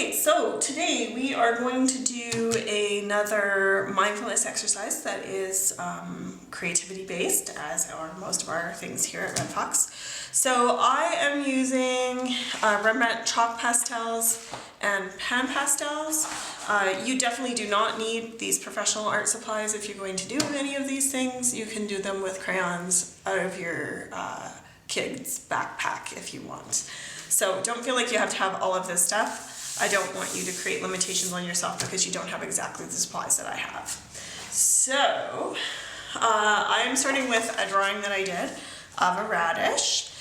Okay, so today we are going to do another mindfulness exercise that is creativity based, as are most of our things here at Red Fox. So I am using Rembrandt chalk pastels and pan pastels. You definitely do not need these professional art supplies if you're going to do any of these things. You can do them with crayons out of your kid's backpack if you want. So don't feel like you have to have all of this stuff. I don't want you to create limitations on yourself because you don't have exactly the supplies that I have. So I am starting with a drawing that I did of a radish.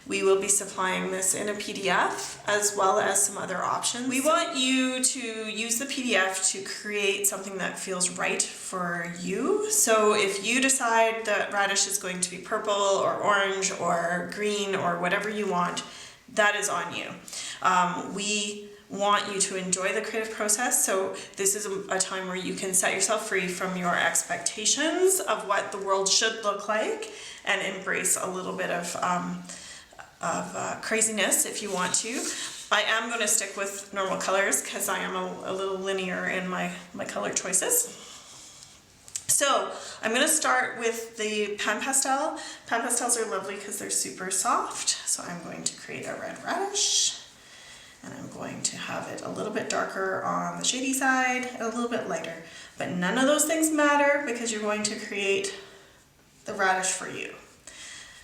We will be supplying this in a PDF as well as some other options. We want you to use the PDF to create something that feels right for you. So if you decide that radish is going to be purple or orange or green or whatever you want, that is on you. We want you to enjoy the creative process, so this is a time where you can set yourself free from your expectations of what the world should look like and embrace a little bit of craziness if you want to. I am going to stick with normal colors because I am a little linear in my color choices. So I'm going to start with the pan pastel. Pan pastels are lovely because they're super soft. So I'm going to create a red radish, and I'm going to have it a little bit darker on the shady side and a little bit lighter. But none of those things matter because you're going to create the radish for you.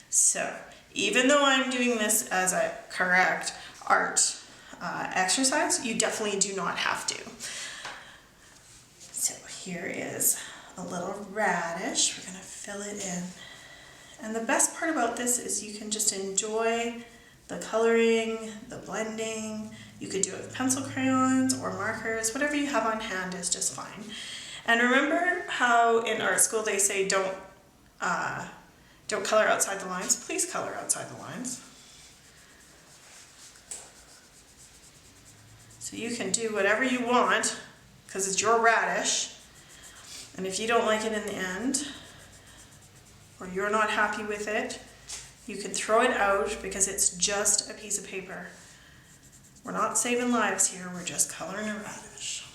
So even though I'm doing this as a correct art exercise, you definitely do not have to. So here is a little radish. We're going to fill it in. And the best part about this is you can just enjoy the coloring, the blending. You could do it with pencil crayons or markers. Whatever you have on hand is just fine. And remember how in art school they say don't color outside the lines. Please color outside the lines. So you can do whatever you want because it's your radish. And if you don't like it in the end, or you're not happy with it, you can throw it out because it's just a piece of paper. We're not saving lives here, we're just coloring a radish.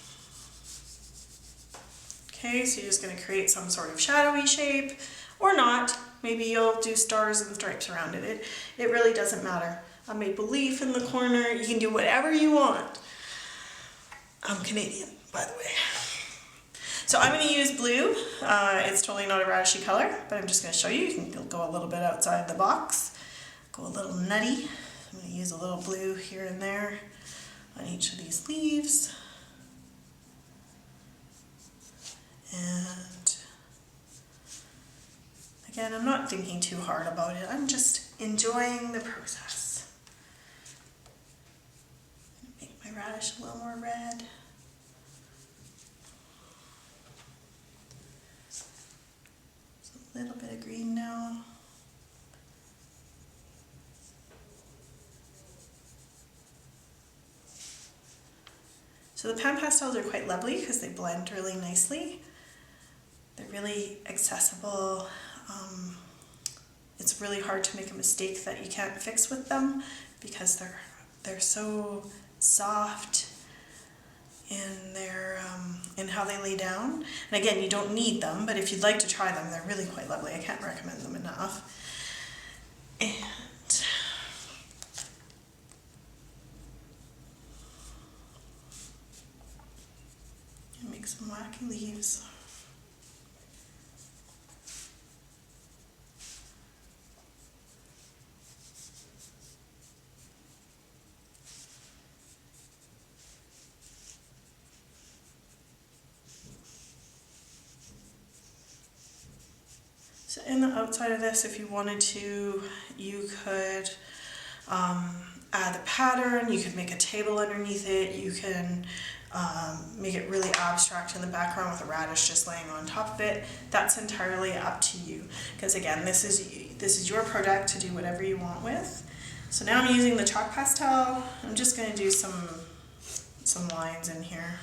Okay, so you're just going to create some sort of shadowy shape, or not. Maybe you'll do stars and stripes around it. It really doesn't matter. A maple leaf in the corner, you can do whatever you want. I'm Canadian, by the way. So I'm going to use blue. It's totally not a radishy color, but I'm just going to show you. You can go a little bit outside the box, go a little nutty. I'm going to use a little blue here and there on each of these leaves. And again, I'm not thinking too hard about it. I'm just enjoying the process. Make my radish a little more red. A little bit of green now. So the pan pastels are quite lovely because they blend really nicely. They're really accessible. It's really hard to make a mistake that you can't fix with them because they're so soft in their in how they lay down. And again, you don't need them, but if you'd like to try them, they're really quite lovely. I can't recommend them enough. And make some wacky leaves. So in the outside of this, if you wanted to, you could add a pattern, you could make a table underneath it, you can make it really abstract in the background with a radish just laying on top of it. That's entirely up to you. Because again, this is your product to do whatever you want with. So now I'm using the chalk pastel. I'm just going to do some lines in here.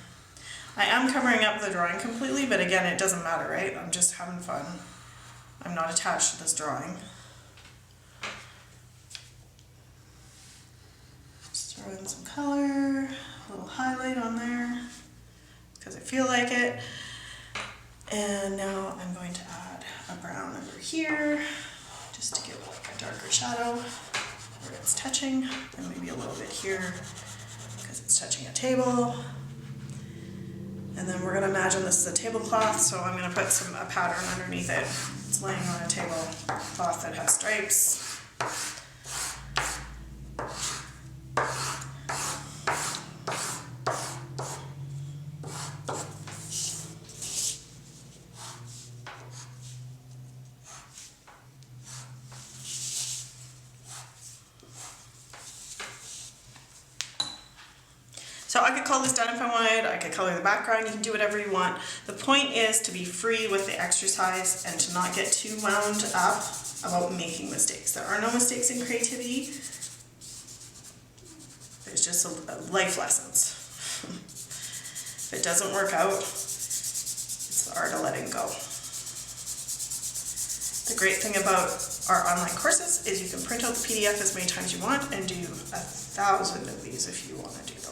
I am covering up the drawing completely, but again, it doesn't matter, right? I'm just having fun. I'm not attached to this drawing. Just Throw in some color, a little highlight on there, because I feel like it. And now I'm going to add a brown over here, just to give like a darker shadow where it's touching, and maybe a little bit here, because it's touching a table. And then we're gonna imagine this is a tablecloth, so I'm gonna put a pattern underneath it. It's laying on a tablecloth that has stripes. So I could call this done if I wanted, I could color the background, you can do whatever you want. The point is to be free with the exercise and to not get too wound up about making mistakes. There are no mistakes in creativity. There's just life lessons. If it doesn't work out, it's the art of letting go. The great thing about our online courses is you can print out the PDF as many times you want and do 1,000 of these if you want to do them.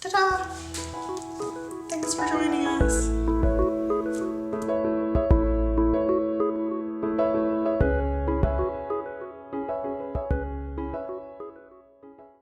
Ta-da! Thanks for joining.